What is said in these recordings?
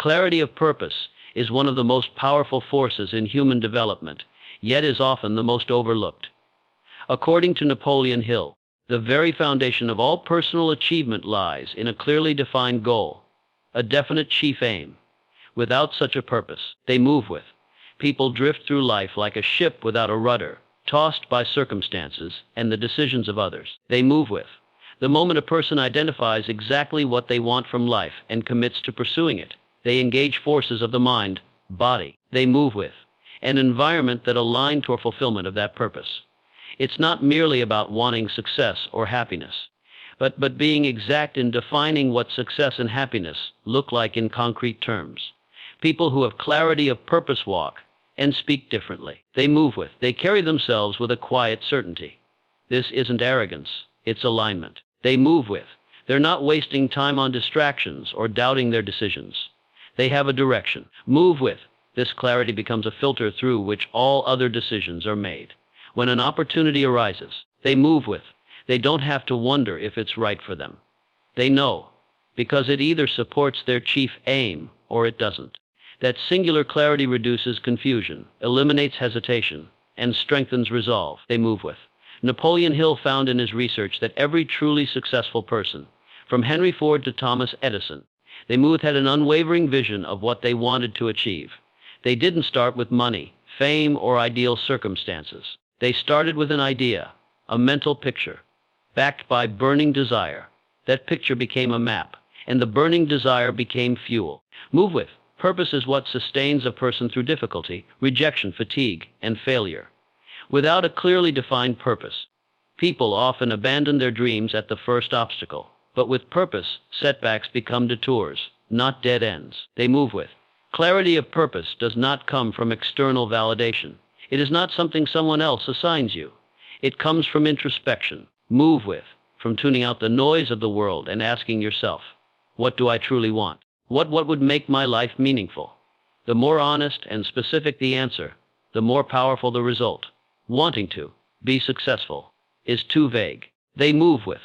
Clarity of purpose is one of the most powerful forces in human development, yet is often the most overlooked. According to Napoleon Hill, the very foundation of all personal achievement lies in a clearly defined goal, a definite chief aim. Without such a purpose, they move with. People drift through life like a ship without a rudder, tossed by circumstances and the decisions of others. They move with. The moment a person identifies exactly what they want from life and commits to pursuing it, they engage forces of the mind, body. They move with an environment that align toward fulfillment of that purpose. It's not merely about wanting success or happiness, but being exact in defining what success and happiness look like in concrete terms. People who have clarity of purpose walk and speak differently. They move with. They carry themselves with a quiet certainty. This isn't arrogance, it's alignment. They move with. They're not wasting time on distractions or doubting their decisions. They have a direction. Move with. This clarity becomes a filter through which all other decisions are made. When an opportunity arises, they move with. They don't have to wonder if it's right for them. They know, because it either supports their chief aim or it doesn't. That singular clarity reduces confusion, eliminates hesitation, and strengthens resolve. They move with. Napoleon Hill found in his research that every truly successful person, from Henry Ford to Thomas Edison, they moved had an unwavering vision of what they wanted to achieve. They didn't start with money, fame, or ideal circumstances. They started with an idea, a mental picture, backed by burning desire. That picture became a map, and the burning desire became fuel. Move with. Purpose is what sustains a person through difficulty, rejection, fatigue, and failure. Without a clearly defined purpose, people often abandon their dreams at the first obstacle. But with purpose, setbacks become detours, not dead ends. They move with. Clarity of purpose does not come from external validation. It is not something someone else assigns you. It comes from introspection. Move with. From tuning out the noise of the world and asking yourself, what do I truly want? What would make my life meaningful? The more honest and specific the answer, the more powerful the result. Wanting to be successful is too vague. They move with.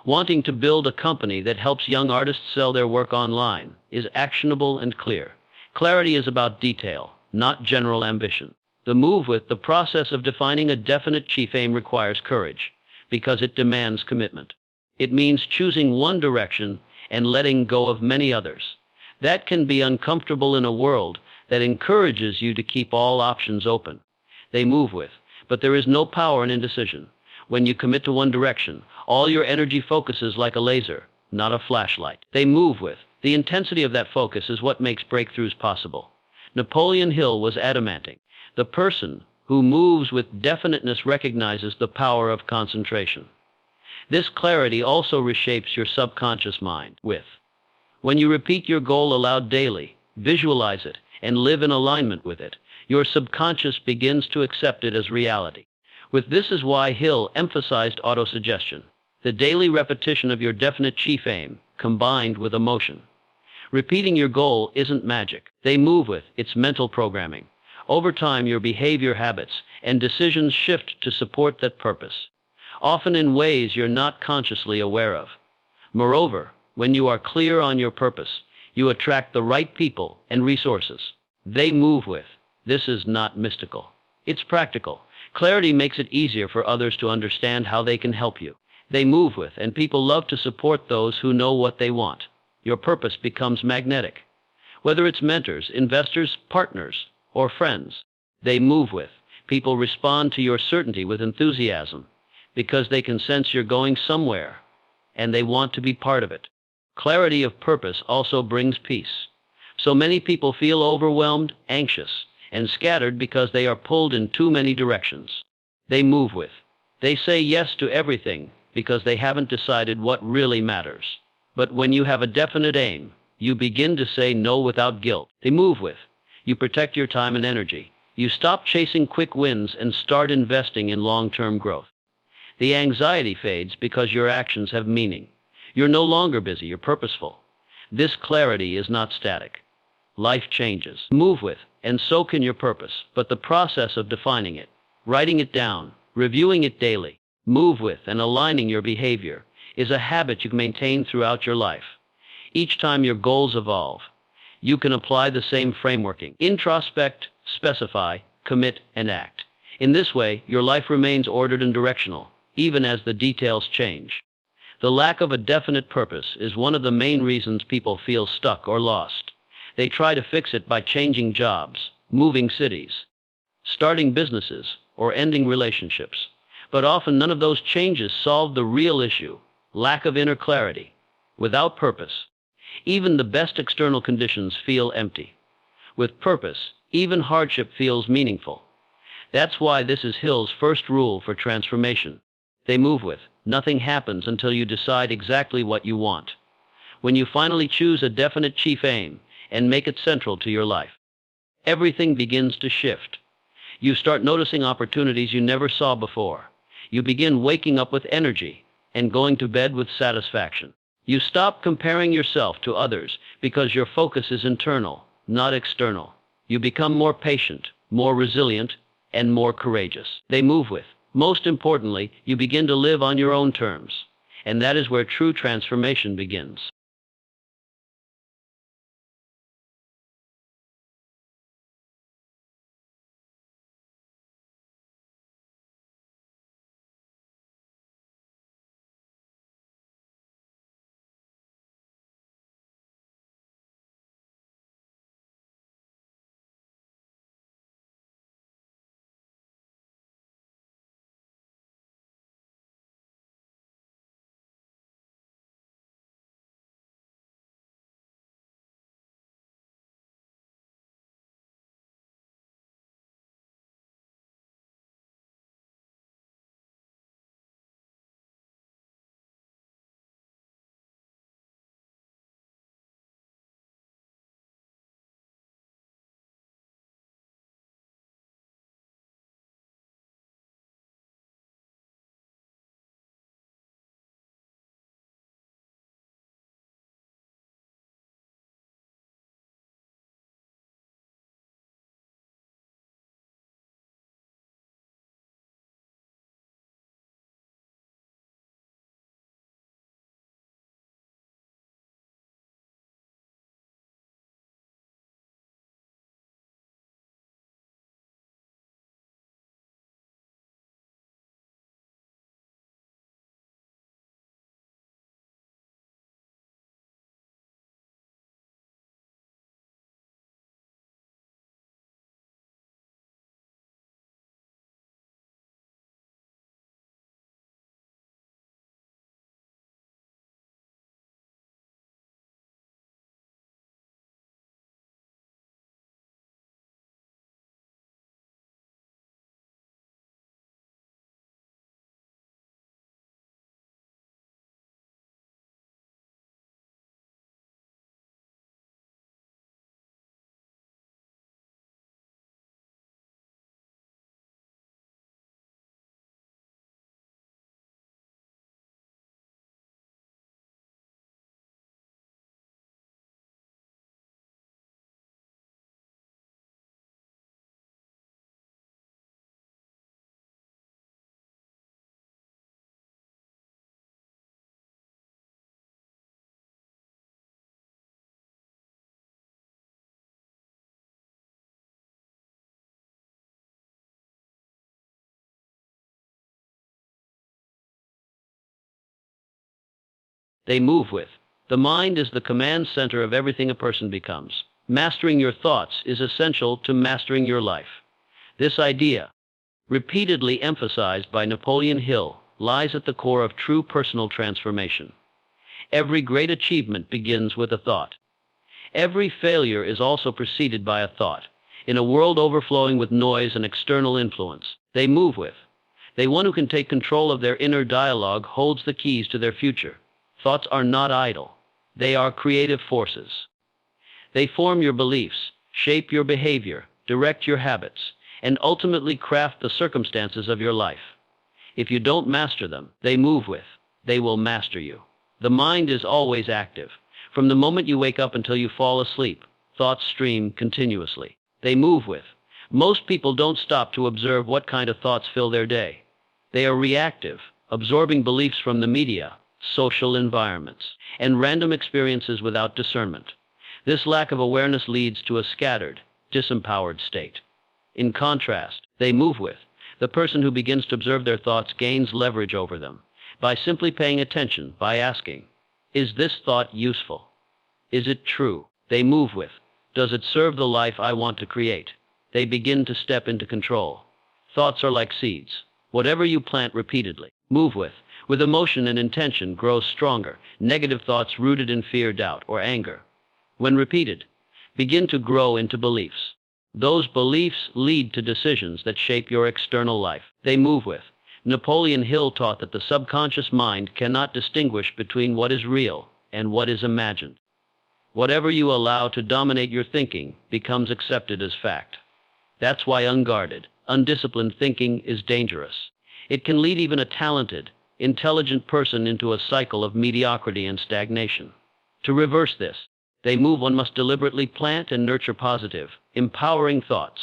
Wanting to build a company that helps young artists sell their work online is actionable and clear. Clarity is about detail, not general ambition. The move with. The process of defining a definite chief aim requires courage, because it demands commitment. It means choosing one direction and letting go of many others. That can be uncomfortable in a world that encourages you to keep all options open. They move with. But there is no power in indecision. When you commit to one direction, all your energy focuses like a laser, not a flashlight. They move with. The intensity of that focus is what makes breakthroughs possible. Napoleon Hill was adamantine. The person who moves with definiteness recognizes the power of concentration. This clarity also reshapes your subconscious mind. When you repeat your goal aloud daily, visualize it, and live in alignment with it, your subconscious begins to accept it as reality. This is why Hill emphasized autosuggestion, the daily repetition of your definite chief aim, combined with emotion. Repeating your goal isn't magic. They move with. It's mental programming. Over time, your behavior, habits, and decisions shift to support that purpose, often in ways you're not consciously aware of. Moreover, when you are clear on your purpose, you attract the right people and resources. They move with. This is not mystical. It's practical. Clarity makes it easier for others to understand how they can help you. They move with, and people love to support those who know what they want. Your purpose becomes magnetic. Whether it's mentors, investors, partners, or friends, they move with. People respond to your certainty with enthusiasm because they can sense you're going somewhere, and they want to be part of it. Clarity of purpose also brings peace. So many people feel overwhelmed, anxious, and scattered because they are pulled in too many directions. They move with. They say yes to everything because they haven't decided what really matters. But when you have a definite aim, you begin to say no without guilt. They move with. You protect your time and energy. You stop chasing quick wins and start investing in long-term growth. The anxiety fades because your actions have meaning. You're no longer busy, you're purposeful. This clarity is not static. Life changes. Move with, and so can your purpose. But the process of defining it, writing it down, reviewing it daily, move with, and aligning your behavior is a habit you can maintain throughout your life. Each time your goals evolve, you can apply the same frameworking. Introspect, specify, commit, and act. In this way, your life remains ordered and directional, even as the details change. The lack of a definite purpose is one of the main reasons people feel stuck or lost. They try to fix it by changing jobs, moving cities, starting businesses, or ending relationships. But often none of those changes solve the real issue: lack of inner clarity. Without purpose, even the best external conditions feel empty. With purpose, even hardship feels meaningful. That's why this is Hill's first rule for transformation. They move with, nothing happens until you decide exactly what you want. When you finally choose a definite chief aim and make it central to your life, everything begins to shift. You start noticing opportunities you never saw before. You begin waking up with energy and going to bed with satisfaction. You stop comparing yourself to others because your focus is internal, not external. You become more patient, more resilient, and more courageous. They move with. Most importantly, you begin to live on your own terms. And that is where true transformation begins. They move with. The mind is the command center of everything a person becomes. Mastering your thoughts is essential to mastering your life. This idea, repeatedly emphasized by Napoleon Hill, lies at the core of true personal transformation. Every great achievement begins with a thought. Every failure is also preceded by a thought. In a world overflowing with noise and external influence, they move with. The one who can take control of their inner dialogue holds the keys to their future. Thoughts are not idle. They are creative forces. They form your beliefs, shape your behavior, direct your habits, and ultimately craft the circumstances of your life. If you don't master them, they move with. They will master you. The mind is always active. From the moment you wake up until you fall asleep, thoughts stream continuously. They move with. Most people don't stop to observe what kind of thoughts fill their day. They are reactive, absorbing beliefs from the media, social environments, and random experiences without discernment. This lack of awareness leads to a scattered, disempowered state. In contrast, they move with. The person who begins to observe their thoughts gains leverage over them by simply paying attention, by asking, is this thought useful? Is it true? They move with. Does it serve the life I want to create? They begin to step into control. Thoughts are like seeds. Whatever you plant repeatedly, move with emotion and intention grows stronger. Negative thoughts rooted in fear, doubt, or anger, when repeated, begin to grow into beliefs. Those beliefs lead to decisions that shape your external life. They move with. Napoleon Hill taught that the subconscious mind cannot distinguish between what is real and what is imagined. Whatever you allow to dominate your thinking becomes accepted as fact. That's why unguarded, undisciplined thinking is dangerous. It can lead even a talented, intelligent person into a cycle of mediocrity and stagnation. To reverse this, they move. One must deliberately plant and nurture positive, empowering thoughts.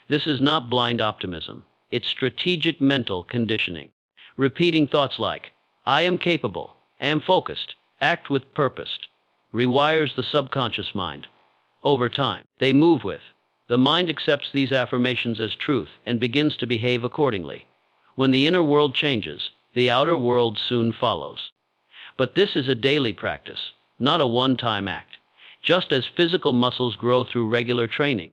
This is not blind optimism. It's strategic mental conditioning. Repeating thoughts like, I am capable, am focused, act with purpose, rewires the subconscious mind. Over time, they move with. The mind accepts these affirmations as truth and begins to behave accordingly. When the inner world changes, the outer world soon follows. But this is a daily practice, not a one-time act. Just as physical muscles grow through regular training,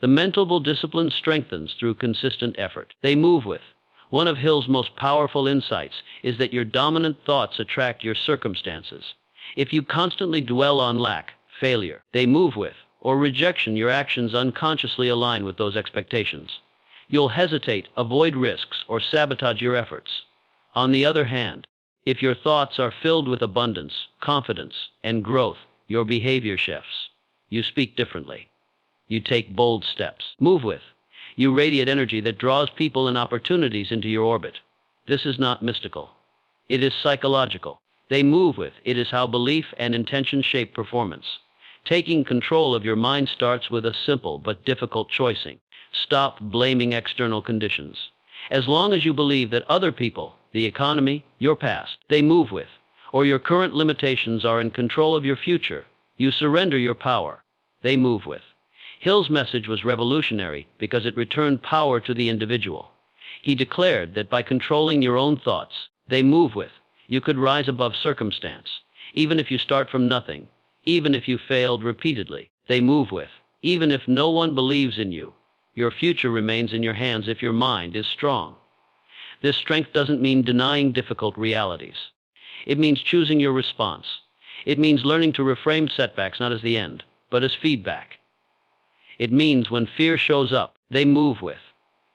the mental discipline strengthens through consistent effort. They move with. One of Hill's most powerful insights is that your dominant thoughts attract your circumstances. If you constantly dwell on lack, failure, they move with, or rejection, your actions unconsciously align with those expectations. You'll hesitate, avoid risks, or sabotage your efforts. On the other hand, if your thoughts are filled with abundance, confidence, and growth, your behavior shifts. You speak differently. You take bold steps. Move with. You radiate energy that draws people and opportunities into your orbit. This is not mystical. It is psychological. They move with. It is how belief and intention shape performance. Taking control of your mind starts with a simple but difficult choicing. Stop blaming external conditions. As long as you believe that other people, the economy, your past, they move with, or your current limitations are in control of your future, you surrender your power. They move with. Hill's message was revolutionary because it returned power to the individual. He declared that by controlling your own thoughts, they move with, you could rise above circumstance. Even if you start from nothing, even if you failed repeatedly, they move with. Even if no one believes in you, your future remains in your hands if your mind is strong. This strength doesn't mean denying difficult realities. It means choosing your response. It means learning to reframe setbacks not as the end, but as feedback. It means when fear shows up, they move with.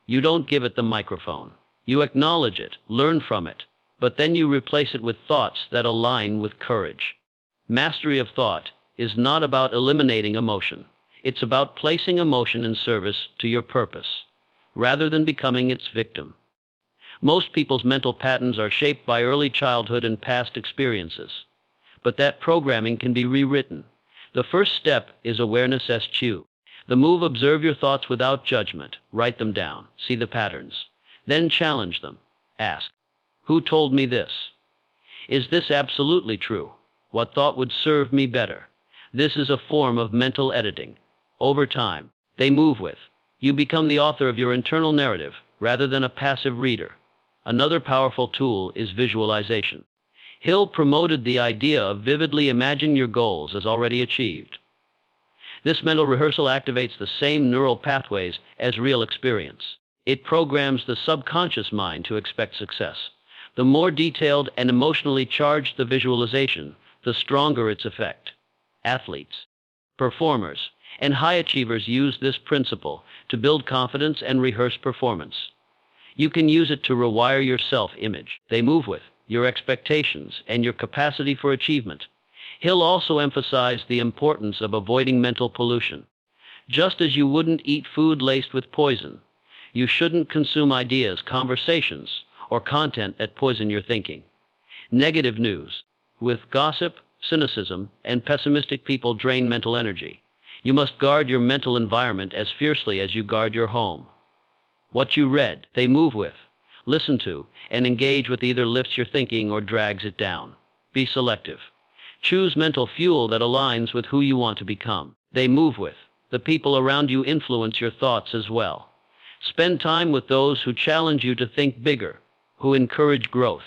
You don't give it the microphone. You acknowledge it, learn from it, but then you replace it with thoughts that align with courage. Mastery of thought is not about eliminating emotion. It's about placing emotion in service to your purpose, rather than becoming its victim. Most people's mental patterns are shaped by early childhood and past experiences, but that programming can be rewritten. The first step is awareness SQ. The move: observe your thoughts without judgment, write them down, see the patterns, then challenge them. Ask, who told me this? Is this absolutely true? What thought would serve me better? This is a form of mental editing. Over time, they move with. You become the author of your internal narrative, rather than a passive reader. Another powerful tool is visualization. Hill promoted the idea of vividly imagining your goals as already achieved. This mental rehearsal activates the same neural pathways as real experience. It programs the subconscious mind to expect success. The more detailed and emotionally charged the visualization, the stronger its effect. Athletes, performers, and high achievers use this principle to build confidence and rehearse performance. You can use it to rewire your self-image. They move with your expectations and your capacity for achievement. Hill also emphasized the importance of avoiding mental pollution. Just as you wouldn't eat food laced with poison, you shouldn't consume ideas, conversations, or content that poison your thinking. Negative news, with gossip, cynicism, and pessimistic people drain mental energy. You must guard your mental environment as fiercely as you guard your home. What you read, they move with, listen to, and engage with either lifts your thinking or drags it down. Be selective. Choose mental fuel that aligns with who you want to become. They move with. The people around you influence your thoughts as well. Spend time with those who challenge you to think bigger, who encourage growth,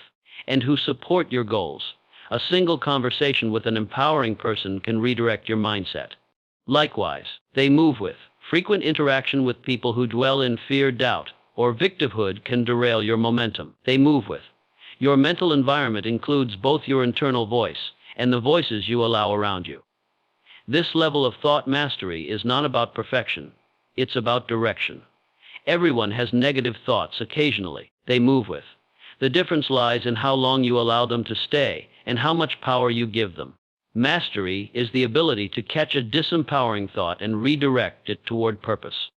and who support your goals. A single conversation with an empowering person can redirect your mindset. Likewise, they move with. Frequent interaction with people who dwell in fear, doubt, or victimhood can derail your momentum. They move with. Your mental environment includes both your internal voice and the voices you allow around you. This level of thought mastery is not about perfection. It's about direction. Everyone has negative thoughts occasionally. They move with. The difference lies in how long you allow them to stay and how much power you give them. Mastery is the ability to catch a disempowering thought and redirect it toward purpose.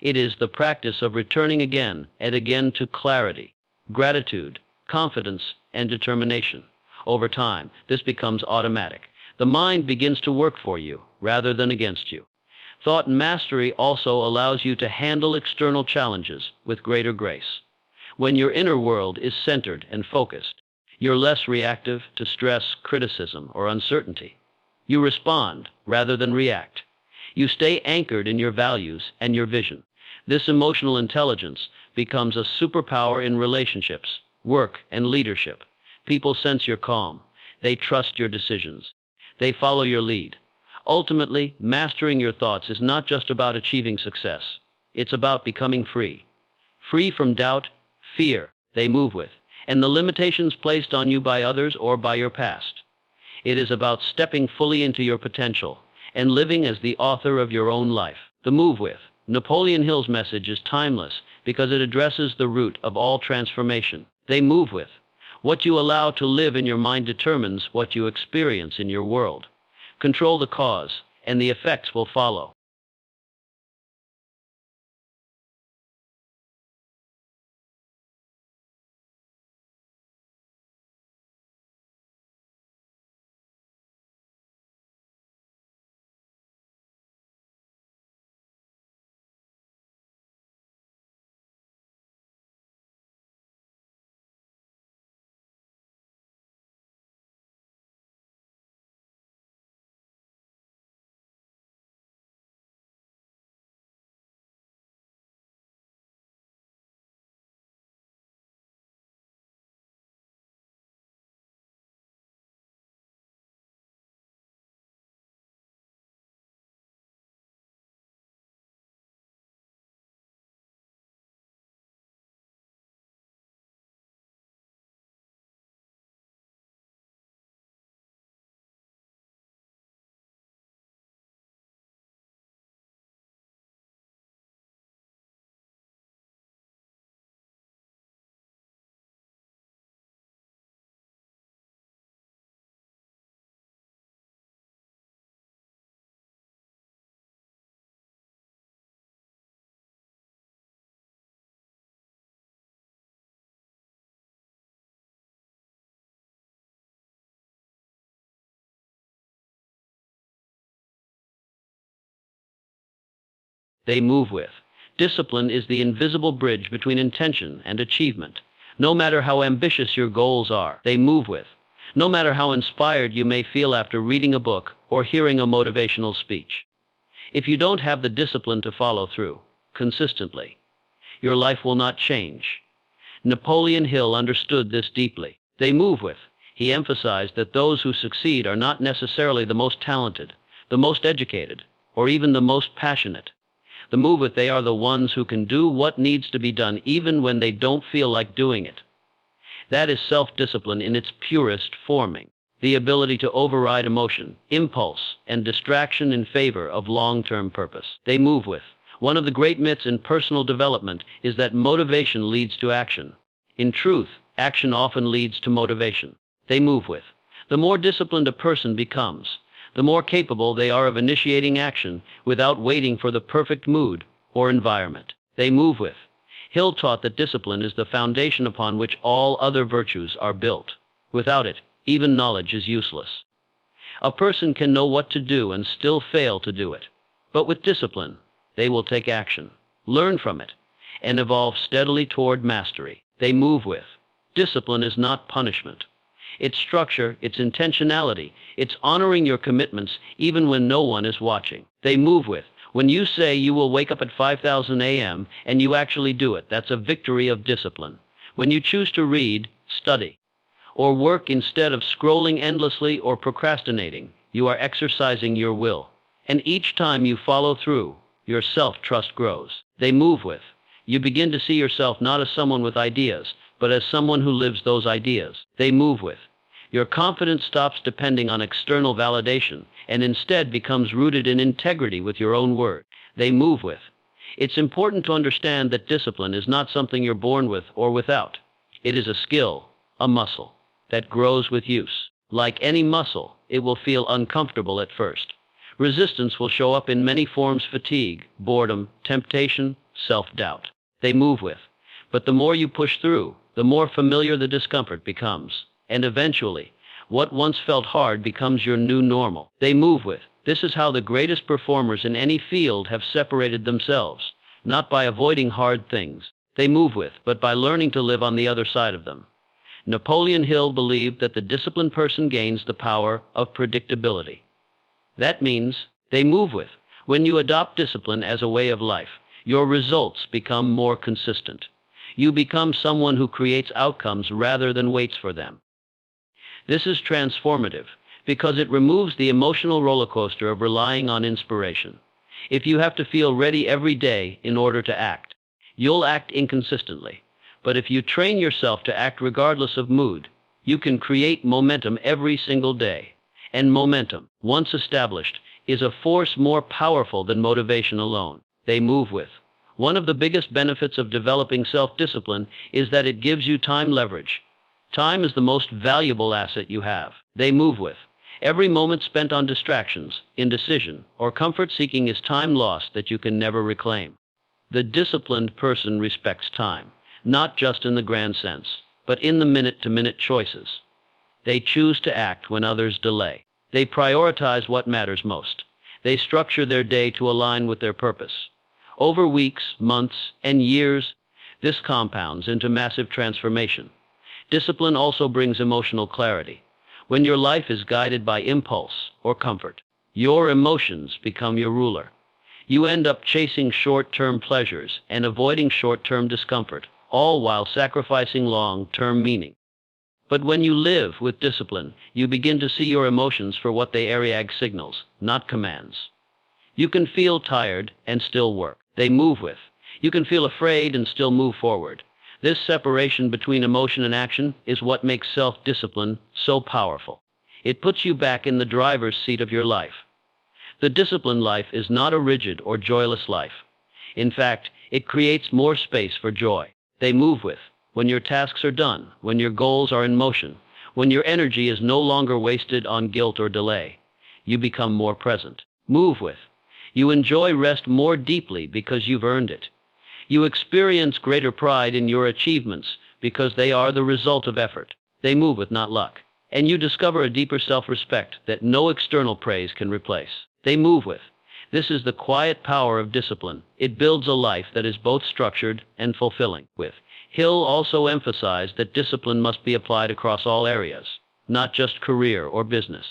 It is the practice of returning again and again to clarity, gratitude, confidence, and determination. Over time, this becomes automatic. The mind begins to work for you rather than against you. Thought mastery also allows you to handle external challenges with greater grace. When your inner world is centered and focused, you're less reactive to stress, criticism, or uncertainty. You respond rather than react. You stay anchored in your values and your vision. This emotional intelligence becomes a superpower in relationships, work, and leadership. People sense your calm. They trust your decisions. They follow your lead. Ultimately, mastering your thoughts is not just about achieving success. It's about becoming free. Free from doubt, fear, they move with, and the limitations placed on you by others or by your past. It is about stepping fully into your potential and living as the author of your own life. The move with. Napoleon Hill's message is timeless because it addresses the root of all transformation. They move with. What you allow to live in your mind determines what you experience in your world. Control the cause, and the effects will follow. They move with. Discipline is the invisible bridge between intention and achievement. No matter how ambitious your goals are, they move with. No matter how inspired you may feel after reading a book or hearing a motivational speech. If you don't have the discipline to follow through consistently, your life will not change. Napoleon Hill understood this deeply. They move with. He emphasized that those who succeed are not necessarily the most talented, the most educated, or even the most passionate. The move with, they are the ones who can do what needs to be done even when they don't feel like doing it. That is self-discipline in its purest forming. The ability to override emotion, impulse, and distraction in favor of long-term purpose. They move with. One of the great myths in personal development is that motivation leads to action. In truth, action often leads to motivation. They move with. The more disciplined a person becomes, the more capable they are of initiating action without waiting for the perfect mood or environment. They move with. Hill taught that discipline is the foundation upon which all other virtues are built. Without it, even knowledge is useless. A person can know what to do and still fail to do it. But with discipline, they will take action, learn from it, and evolve steadily toward mastery. They move with. Discipline is not punishment. its structure, its intentionality, its honoring your commitments even when no one is watching. They move with. When you say you will wake up at 5,000 a.m. and you actually do it, that's a victory of discipline. When you choose to read, study, or work instead of scrolling endlessly or procrastinating, you are exercising your will. And each time you follow through, your self-trust grows. They move with. You begin to see yourself not as someone with ideas, but as someone who lives those ideas. They move with. Your confidence stops depending on external validation and instead becomes rooted in integrity with your own word. They move with. It's important to understand that discipline is not something you're born with or without. It is a skill, a muscle, that grows with use. Like any muscle, it will feel uncomfortable at first. Resistance will show up in many forms: fatigue, boredom, temptation, self-doubt. They move with. But the more you push through, the more familiar the discomfort becomes. And eventually, what once felt hard becomes your new normal. They move with. This is how the greatest performers in any field have separated themselves, not by avoiding hard things they move with, but by learning to live on the other side of them. Napoleon Hill believed that the disciplined person gains the power of predictability. That means they move with. When you adopt discipline as a way of life, your results become more consistent. You become someone who creates outcomes rather than waits for them. This is transformative because it removes the emotional roller coaster of relying on inspiration. If you have to feel ready every day in order to act, you'll act inconsistently. But if you train yourself to act regardless of mood, you can create momentum every single day. And momentum, once established, is a force more powerful than motivation alone. They move with. One of the biggest benefits of developing self-discipline is that it gives you time leverage. Time is the most valuable asset you have. They move with. Every moment spent on distractions, indecision, or comfort-seeking is time lost that you can never reclaim. The disciplined person respects time, not just in the grand sense, but in the minute-to-minute choices. They choose to act when others delay. They prioritize what matters most. They structure their day to align with their purpose. Over weeks, months, and years, this compounds into massive transformation. Discipline also brings emotional clarity. When your life is guided by impulse or comfort, your emotions become your ruler. You end up chasing short-term pleasures and avoiding short-term discomfort, all while sacrificing long-term meaning. But when you live with discipline, you begin to see your emotions for what they are: signals, not commands. You can feel tired and still work. They move with. You can feel afraid and still move forward. This separation between emotion and action is what makes self-discipline so powerful. It puts you back in the driver's seat of your life. The disciplined life is not a rigid or joyless life. In fact, it creates more space for joy. They move with. When your tasks are done, when your goals are in motion, when your energy is no longer wasted on guilt or delay, you become more present. Move with. You enjoy rest more deeply because you've earned it. You experience greater pride in your achievements because they are the result of effort. They move with, not luck. And you discover a deeper self-respect that no external praise can replace. They move with. This is the quiet power of discipline. It builds a life that is both structured and fulfilling. With Hill also emphasized that discipline must be applied across all areas, not just career or business.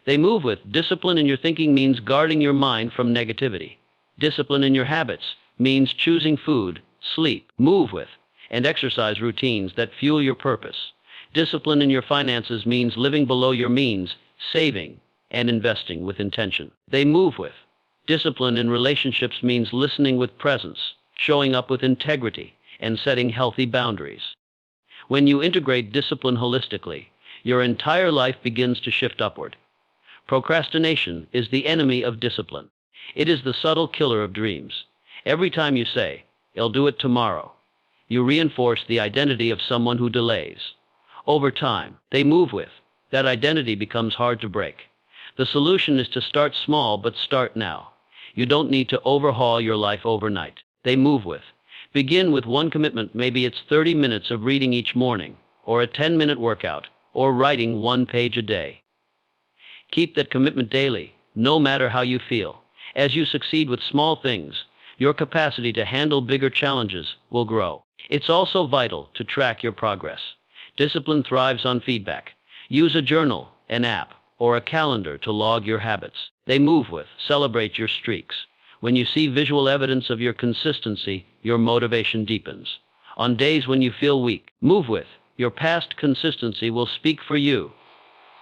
They move with. Discipline in your thinking means guarding your mind from negativity. Discipline in your habits means choosing food, sleep, move with, and exercise routines that fuel your purpose. Discipline in your finances means living below your means, saving, and investing with intention. They move with. Discipline in relationships means listening with presence, showing up with integrity, and setting healthy boundaries. When you integrate discipline holistically, your entire life begins to shift upward. Procrastination is the enemy of discipline. It is the subtle killer of dreams. Every time you say, "I'll do it tomorrow," you reinforce the identity of someone who delays. Over time, they move with. That identity becomes hard to break. The solution is to start small, but start now. You don't need to overhaul your life overnight. They move with. Begin with one commitment. Maybe it's 30 minutes of reading each morning, or a 10-minute workout, or writing 1 page a day. Keep that commitment daily, no matter how you feel. As you succeed with small things, your capacity to handle bigger challenges will grow. It's also vital to track your progress. Discipline thrives on feedback. Use a journal, an app, or a calendar to log your habits. They move with. Celebrate your streaks. When you see visual evidence of your consistency, your motivation deepens. On days when you feel weak, move with. Your past consistency will speak for you.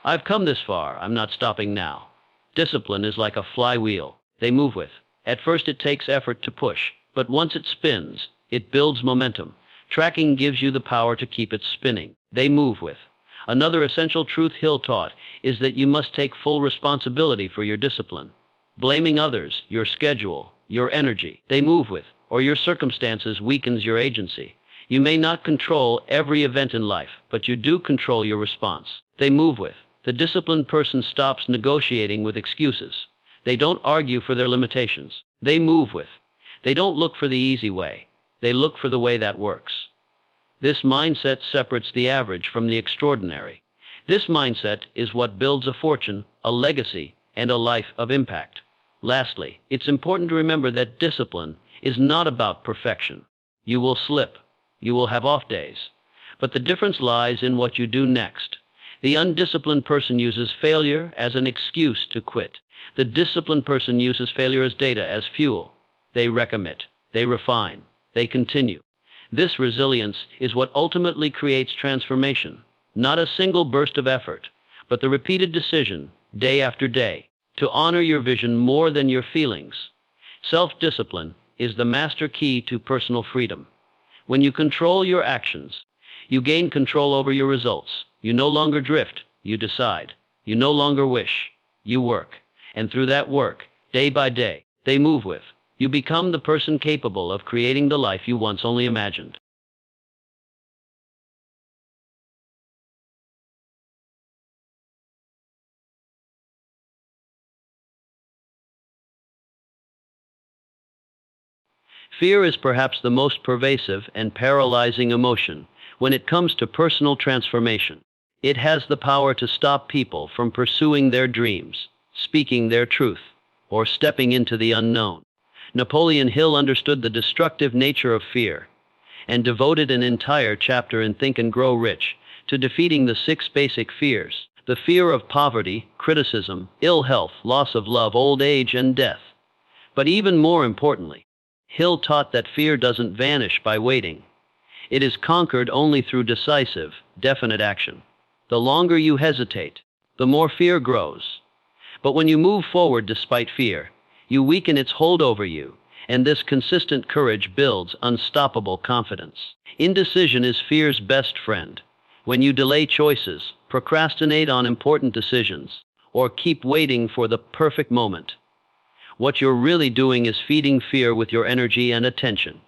I've come this far, I'm not stopping now. Discipline is like a flywheel. They move with. At first it takes effort to push, but once it spins, it builds momentum. Tracking gives you the power to keep it spinning. They move with. Another essential truth Hill taught is that you must take full responsibility for your discipline. Blaming others, your schedule, your energy, they move with, or your circumstances weakens your agency. You may not control every event in life, but you do control your response. They move with. The disciplined person stops negotiating with excuses. They don't argue for their limitations. They move with. They don't look for the easy way. They look for the way that works. This mindset separates the average from the extraordinary. This mindset is what builds a fortune, a legacy, and a life of impact. Lastly, it's important to remember that discipline is not about perfection. You will slip. You will have off days. But the difference lies in what you do next. The undisciplined person uses failure as an excuse to quit. The disciplined person uses failure as data, as fuel. They recommit. They refine. They continue. This resilience is what ultimately creates transformation. Not a single burst of effort, but the repeated decision, day after day, to honor your vision more than your feelings. Self-discipline is the master key to personal freedom. When you control your actions, you gain control over your results. You no longer drift, you decide. You no longer wish, you work. And through that work, day by day, they move with. You become the person capable of creating the life you once only imagined. Fear is perhaps the most pervasive and paralyzing emotion when it comes to personal transformation. It has the power to stop people from pursuing their dreams, speaking their truth, or stepping into the unknown. Napoleon Hill understood the destructive nature of fear and devoted an entire chapter in Think and Grow Rich to defeating the 6 basic fears: the fear of poverty, criticism, ill health, loss of love, old age, and death. But even more importantly, Hill taught that fear doesn't vanish by waiting. It is conquered only through decisive, definite action. The longer you hesitate, the more fear grows. But when you move forward despite fear, you weaken its hold over you, and this consistent courage builds unstoppable confidence. Indecision is fear's best friend. When you delay choices, procrastinate on important decisions, or keep waiting for the perfect moment, what you're really doing is feeding fear with your energy and attention.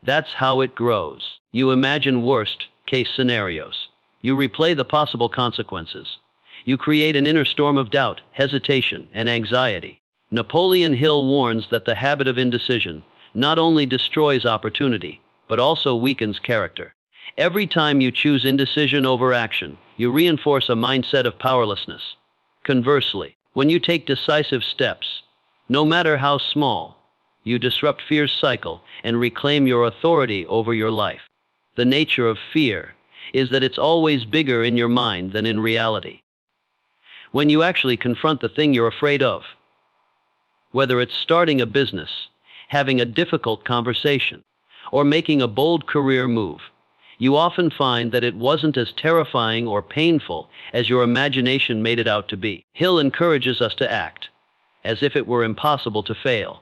That's how it grows. You imagine worst-case scenarios. You replay the possible consequences. You create an inner storm of doubt, hesitation, and anxiety. Napoleon Hill warns that the habit of indecision not only destroys opportunity, but also weakens character. Every time you choose indecision over action, you reinforce a mindset of powerlessness. Conversely, when you take decisive steps, no matter how small, you disrupt fear's cycle and reclaim your authority over your life. The nature of fear is that it's always bigger in your mind than in reality. When you actually confront the thing you're afraid of, whether it's starting a business, having a difficult conversation, or making a bold career move, you often find that it wasn't as terrifying or painful as your imagination made it out to be. Hill encourages us to act as if it were impossible to fail.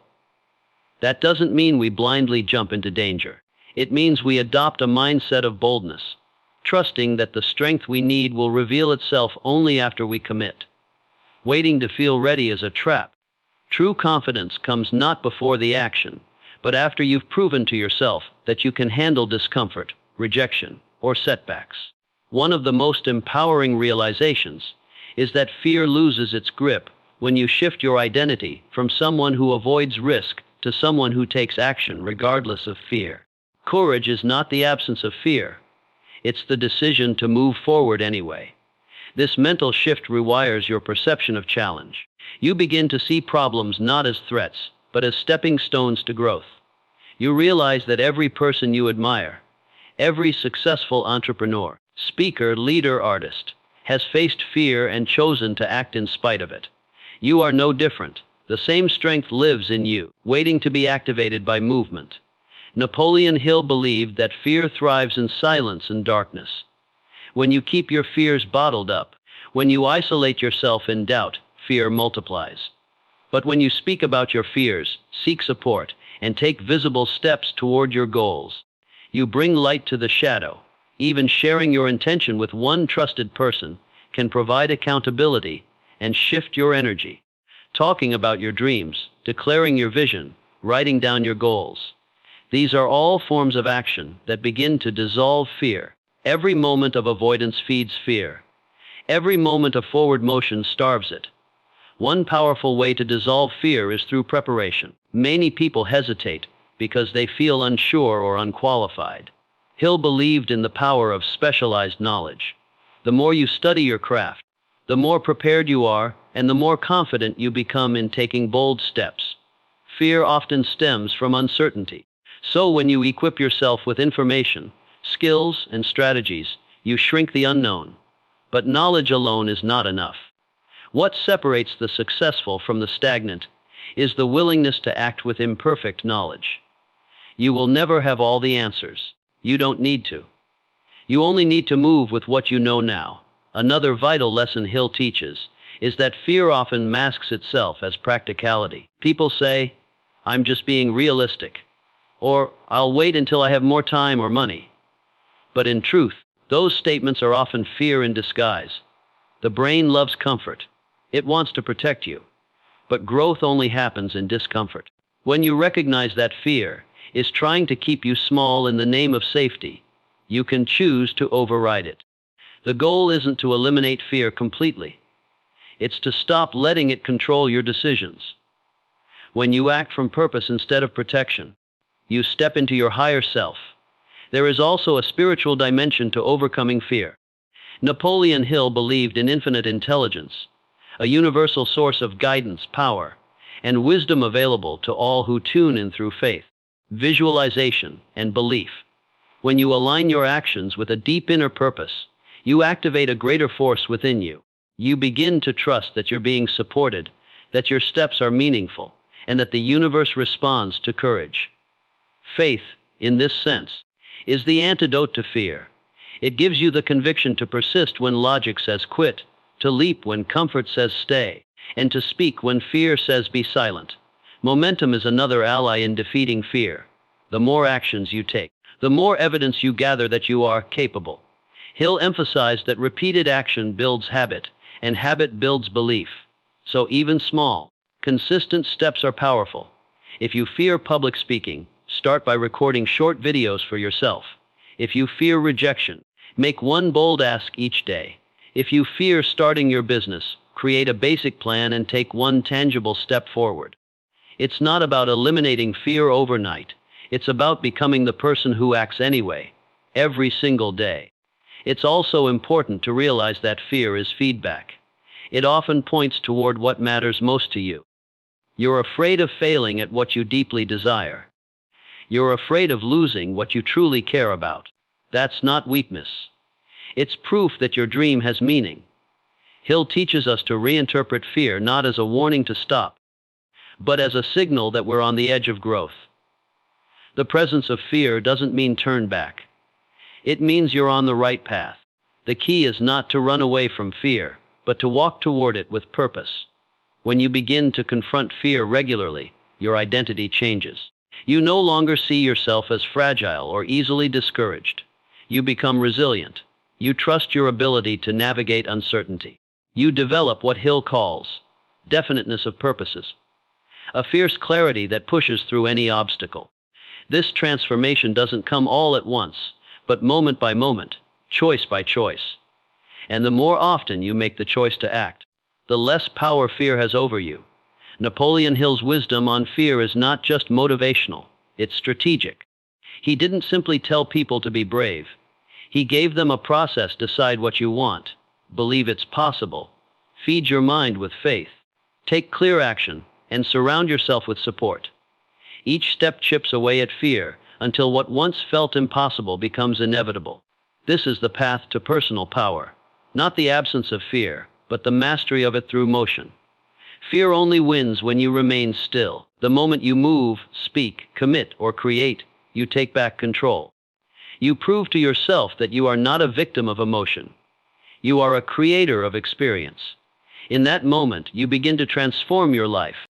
That doesn't mean we blindly jump into danger. It means we adopt a mindset of boldness, trusting that the strength we need will reveal itself only after we commit. Waiting to feel ready is a trap. True confidence comes not before the action, but after you've proven to yourself that you can handle discomfort, rejection, or setbacks. One of the most empowering realizations is that fear loses its grip when you shift your identity from someone who avoids risk to someone who takes action regardless of fear. Courage is not the absence of fear. It's the decision to move forward anyway. This mental shift rewires your perception of challenge. You begin to see problems not as threats, but as stepping stones to growth. You realize that every person you admire, every successful entrepreneur, speaker, leader, artist, has faced fear and chosen to act in spite of it. You are no different. The same strength lives in you, waiting to be activated by movement. Napoleon Hill believed that fear thrives in silence and darkness. When you keep your fears bottled up, when you isolate yourself in doubt, fear multiplies. But when you speak about your fears, seek support, and take visible steps toward your goals, you bring light to the shadow. Even sharing your intention with one trusted person can provide accountability and shift your energy. Talking about your dreams, declaring your vision, writing down your goals. These are all forms of action that begin to dissolve fear. Every moment of avoidance feeds fear. Every moment of forward motion starves it. One powerful way to dissolve fear is through preparation. Many people hesitate because they feel unsure or unqualified. Hill believed in the power of specialized knowledge. The more you study your craft, the more prepared you are, and the more confident you become in taking bold steps. Fear often stems from uncertainty. So when you equip yourself with information, skills, and strategies, you shrink the unknown. But knowledge alone is not enough. What separates the successful from the stagnant is the willingness to act with imperfect knowledge. You will never have all the answers. You don't need to. You only need to move with what you know now. Another vital lesson Hill teaches is that fear often masks itself as practicality. People say, "I'm just being realistic," or "I'll wait until I have more time or money." But in truth, those statements are often fear in disguise. The brain loves comfort. It wants to protect you. But growth only happens in discomfort. When you recognize that fear is trying to keep you small in the name of safety, you can choose to override it. The goal isn't to eliminate fear completely. It's to stop letting it control your decisions. When you act from purpose instead of protection, you step into your higher self. There is also a spiritual dimension to overcoming fear. Napoleon Hill believed in infinite intelligence, a universal source of guidance, power, and wisdom available to all who tune in through faith, visualization, and belief. When you align your actions with a deep inner purpose, you activate a greater force within you. You begin to trust that you're being supported, that your steps are meaningful, and that the universe responds to courage. Faith, in this sense, is the antidote to fear. It gives you the conviction to persist when logic says quit, to leap when comfort says stay, and to speak when fear says be silent. Momentum is another ally in defeating fear. The more actions you take, the more evidence you gather that you are capable. Hill emphasized that repeated action builds habit, and habit builds belief. So even small, consistent steps are powerful. If you fear public speaking, start by recording short videos for yourself. If you fear rejection, make one bold ask each day. If you fear starting your business, create a basic plan and take one tangible step forward. It's not about eliminating fear overnight. It's about becoming the person who acts anyway, every single day. It's also important to realize that fear is feedback. It often points toward what matters most to you. You're afraid of failing at what you deeply desire. You're afraid of losing what you truly care about. That's not weakness. It's proof that your dream has meaning. Hill teaches us to reinterpret fear not as a warning to stop, but as a signal that we're on the edge of growth. The presence of fear doesn't mean turn back. It means you're on the right path. The key is not to run away from fear, but to walk toward it with purpose. When you begin to confront fear regularly, your identity changes. You no longer see yourself as fragile or easily discouraged. You become resilient. You trust your ability to navigate uncertainty. You develop what Hill calls definiteness of purposes, a fierce clarity that pushes through any obstacle. This transformation doesn't come all at once, but moment by moment, choice by choice. And the more often you make the choice to act, the less power fear has over you. Napoleon Hill's wisdom on fear is not just motivational, it's strategic. He didn't simply tell people to be brave. He gave them a process: decide what you want, believe it's possible, feed your mind with faith, take clear action, and surround yourself with support. Each step chips away at fear until what once felt impossible becomes inevitable. This is the path to personal power, Not the absence of fear, but the mastery of it through motion. Fear only wins when you remain still. The moment you move, speak, commit, or create, you take back control. You prove to yourself that you are not a victim of emotion. You are a creator of experience. In that moment, you begin to transform your life.